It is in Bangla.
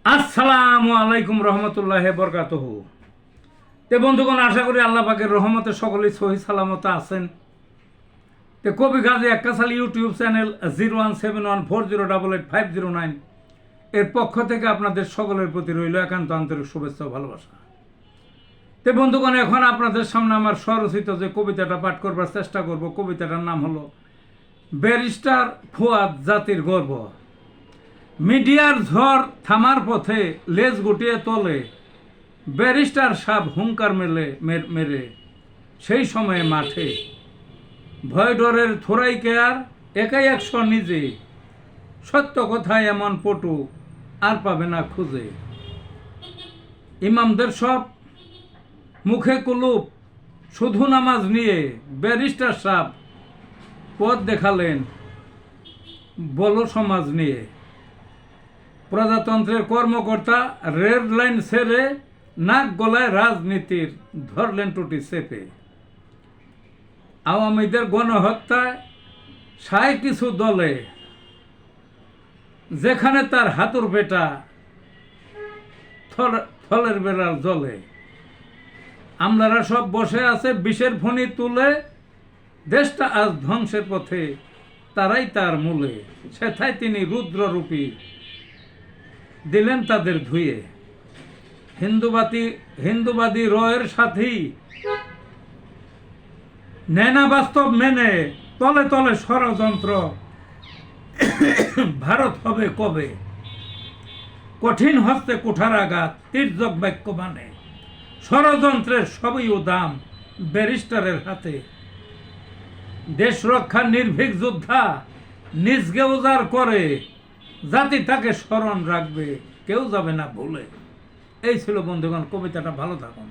আসসালামু আলাইকুম রহমতুল্লাহ বরকাতহু। তে বন্ধুগণ, আশা করি আল্লাহ পাকের রহমতে সকলেই সহি সালামত আছেন। তে কবি গাজী এক্কাসাল ইউটিউব চ্যানেল 017140885009 এর পক্ষ থেকে আপনাদের সকলের প্রতি রইল একান্ত আন্তরিক শুভেচ্ছা ও ভালোবাসা। তে বন্ধুগণ, এখন আপনাদের সামনে আমার স্বরচিত যে কবিতাটা পাঠ করবার চেষ্টা করব, কবিতাটার নাম হলো ব্যারিস্টার ফুয়াদ জাতির গর্ব। মিডিয়ার ঝড় থামার পথে লেজ গুটিয়ে তোলে, ব্যারিস্টার সাব হুঙ্কার মেরে সেই সময়ে মাঠে। ভয় ডরের থোড়াই কেয়ার একাই একশো নিজে, সত্য কথায় এমন পটু আর পাবে না খুঁজে। ইমামদের সব মুখে কুলুপ, শুধু নামাজ নিয়ে ব্যারিস্টার সাব পথ দেখালেন বলো সমাজ নিয়ে। প্রজাতন্ত্রের কর্মকর্তা রেড লাইন ছেড়ে নাক গলায় রাজনীতির ধরলেন টুটি চেপে। আওয়ামীদের গণহত্যায় সায় কিছু দলে, যেখানে তার হাতুর বেটা থলের বেড়াল জলে। আমলারা সব বসে আছে বিষের ফণি তুলে, দেশটা আজ ধ্বংসের পথে তারাই তার মূলে। সেথায় তিনি রুদ্ররূপী দিলেন তাদের ধুয়ে। হিন্দুবাদী রয়ের সাথী নেনা বাস্তব মেনে, তলে তলে ষড়যন্ত্র ভারত হবে কবে। কঠিন হস্তে কুঠারাঘাত তির্যক বাক্য মানে, ষড়যন্ত্রের সবই উদাম ব্যারিস্টারের হাতে। দেশ রক্ষার নির্ভীক যোদ্ধা নিজকে উজাড় করে, জাতি তাকে স্মরণ রাখবে কেউ যাবে না ভুলে। এই ছিল বন্ধুগণ কবিতাটা। ভালো থাকুন।